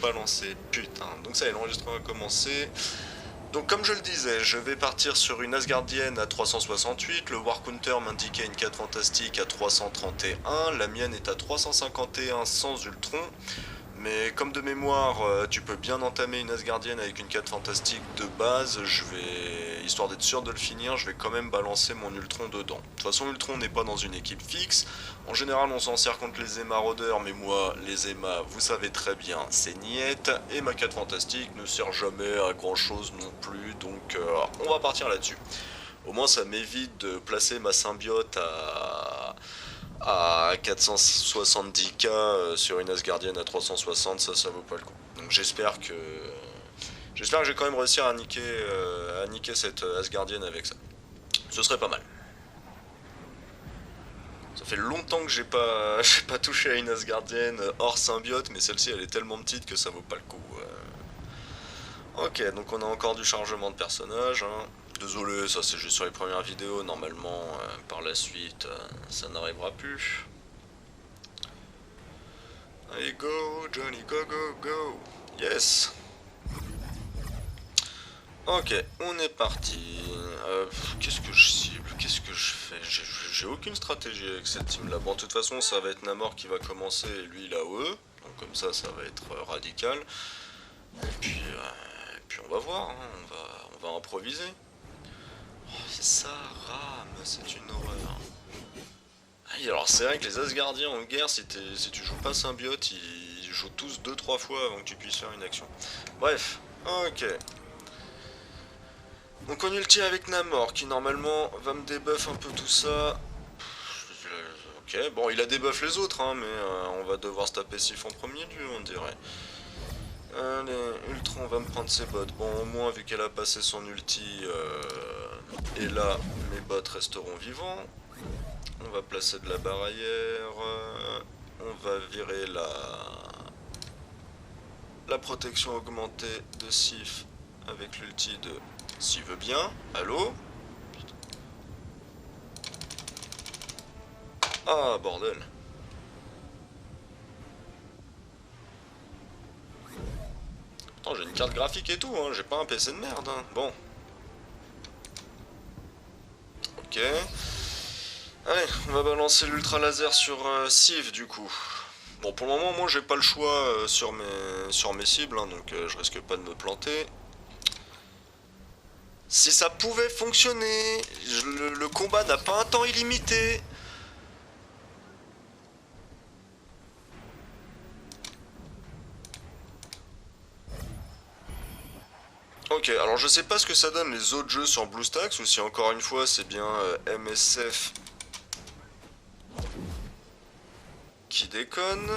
pas lancé. Putain. Donc ça y est, l'enregistrement a commencé. Donc comme je le disais, je vais partir sur une Asgardienne à 368, le War Counter m'indiquait une 4 fantastique à 331, la mienne est à 351 sans Ultron. Mais comme de mémoire, tu peux bien entamer une Asgardienne avec une 4 fantastique de base, histoire d'être sûr de le finir, je vais quand même balancer mon Ultron dedans. De toute façon, Ultron n'est pas dans une équipe fixe. En général, on s'en sert contre les émaraudeurs, mais moi, les émas, vous savez très bien, c'est niette. Et ma 4 fantastique ne sert jamais à grand chose non plus, donc on va partir là-dessus. Au moins, ça m'évite de placer ma symbiote à 470k sur une Asgardienne à 360, ça vaut pas le coup. Donc j'espère que je vais quand même réussir à niquer cette Asgardienne avec ça. Ce serait pas mal. Ça fait longtemps que j'ai pas, j'ai pas touché à une Asgardienne hors symbiote, mais celle-ci elle est tellement petite que ça vaut pas le coup. Ok, donc on a encore du chargement de personnages. Hein. Désolé, ça c'est juste sur les premières vidéos. Normalement, par la suite, ça n'arrivera plus. Allez, go, Johnny, go, go, go. Yes. Ok, on est parti. Qu'est-ce que je cible? Qu'est-ce que je fais? J'ai aucune stratégie avec cette team là. Bon, de toute façon, ça va être Namor qui va commencer et lui là haut. Donc comme ça va être radical. Et puis on va voir, hein. On va improviser. Oh, c'est ça, rame, c'est une horreur. Ah, alors c'est vrai que les Asgardiens en guerre, si tu joues pas symbiote, ils jouent tous 2-3 fois avant que tu puisses faire une action. Bref, ok. Donc on ulti avec Namor qui normalement va me débuff un peu tout ça. Ok, bon il a débuff les autres hein, mais on va devoir se taper Sif en premier lieu on dirait. Allez, Ultron va me prendre ses bots. Bon au moins vu qu'elle a passé son ulti, et là mes bots resteront vivants. On va placer de la barrière. On va virer la protection augmentée de Sif avec l'ulti de s'il veut bien. Allô? Ah bordel. Attends, j'ai une carte graphique et tout, hein. J'ai pas un PC de merde. Hein. Bon. Ok. Allez, on va balancer l'ultra laser sur Sif du coup. Bon, pour le moment, moi j'ai pas le choix sur mes cibles, hein, donc je risque pas de me planter. Si ça pouvait fonctionner, le combat n'a pas un temps illimité. Ok, alors je sais pas ce que ça donne les autres jeux sur BlueStacks, ou si encore une fois c'est bien MSF qui déconne.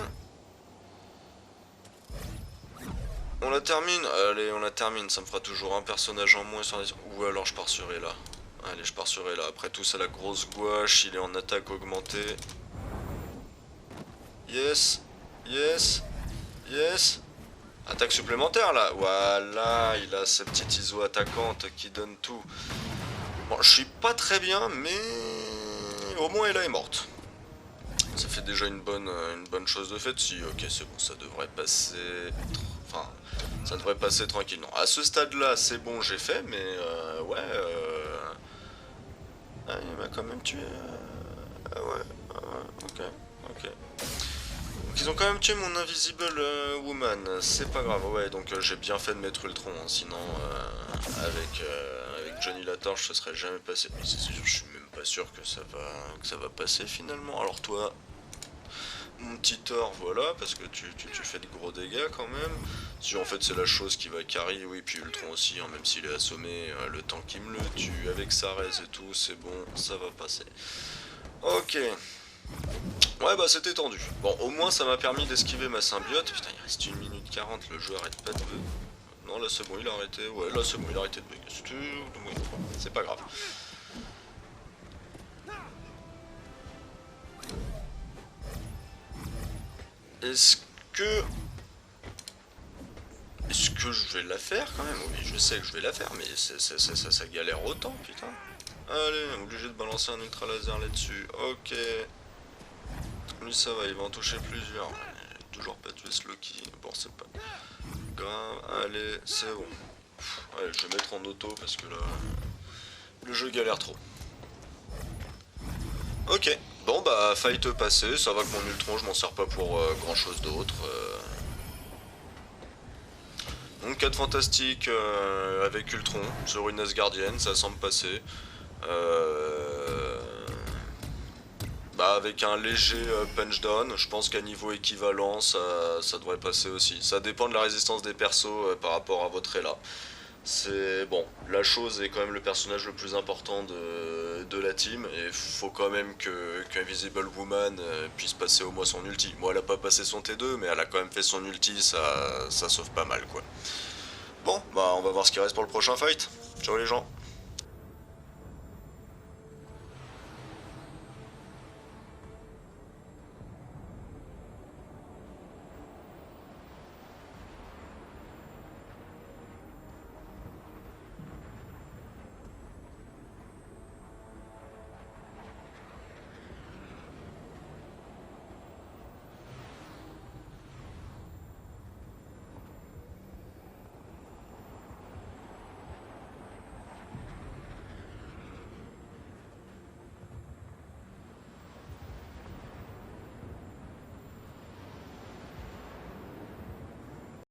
On la termine? Allez, on la termine, ça me fera toujours un personnage en moins sur les... Ou alors je pars sur Ella. Allez, je pars sur Ella. Après tout, c'est la grosse gouache, il est en attaque augmentée. Yes, yes, yes. Attaque supplémentaire là, voilà, il a sa petite ISO attaquante qui donne tout. Bon, je suis pas très bien, mais au moins Ella est morte. Ça fait déjà une bonne chose de fait. Si, ok, c'est bon, ça devrait passer. Enfin, ça devrait passer tranquille. Non, à ce stade-là, c'est bon, j'ai fait, mais ouais. Ah, il m'a quand même tué. Ah ouais, ok, ok. Donc ils ont quand même tué mon Invisible Woman, c'est pas grave, ouais, donc j'ai bien fait de mettre Ultron, hein, sinon avec Johnny Latorche ça serait jamais passé. Mais c'est sûr, je suis même pas sûr que ça va passer finalement. Alors toi, mon petit Thor, voilà, parce que tu fais de gros dégâts quand même. Si en fait c'est la chose qui va carry, oui, puis Ultron aussi, hein, même s'il est assommé, le temps qu'il me le tue, avec sa raise et tout, c'est bon, ça va passer. Ok. Ouais bah c'était tendu. Bon au moins ça m'a permis d'esquiver ma symbiote. Putain il reste 1 minute 40, le jeu arrête pas de bug. Non là c'est bon il a arrêté. Ouais là c'est bon il a arrêté de bug. C'est pas grave. Est-ce que... Est-ce que je vais la faire quand même? Oui je sais que je vais la faire mais ça galère autant putain. Allez obligé de balancer un ultra laser là-dessus. Ok. Lui ça va, il va en toucher plusieurs. Toujours pas tuer ce Loki. Bon c'est pas... grave. Allez, c'est bon. Allez, je vais mettre en auto parce que là, le jeu galère trop. Ok, bon bah fight passé, ça va que mon Ultron je m'en sers pas pour grand chose d'autre. Donc 4 fantastiques avec Ultron sur une Asgardienne, ça semble passer. Bah avec un léger punch down, je pense qu'à niveau équivalent ça devrait passer aussi. Ça dépend de la résistance des persos par rapport à votre Ella. C'est bon, la chose est quand même le personnage le plus important de la team et faut quand même qu'Invisible Woman puisse passer au moins son ulti. Moi elle a pas passé son T2 mais elle a quand même fait son ulti, ça sauve pas mal quoi. Bon, bah on va voir ce qui reste pour le prochain fight. Ciao les gens.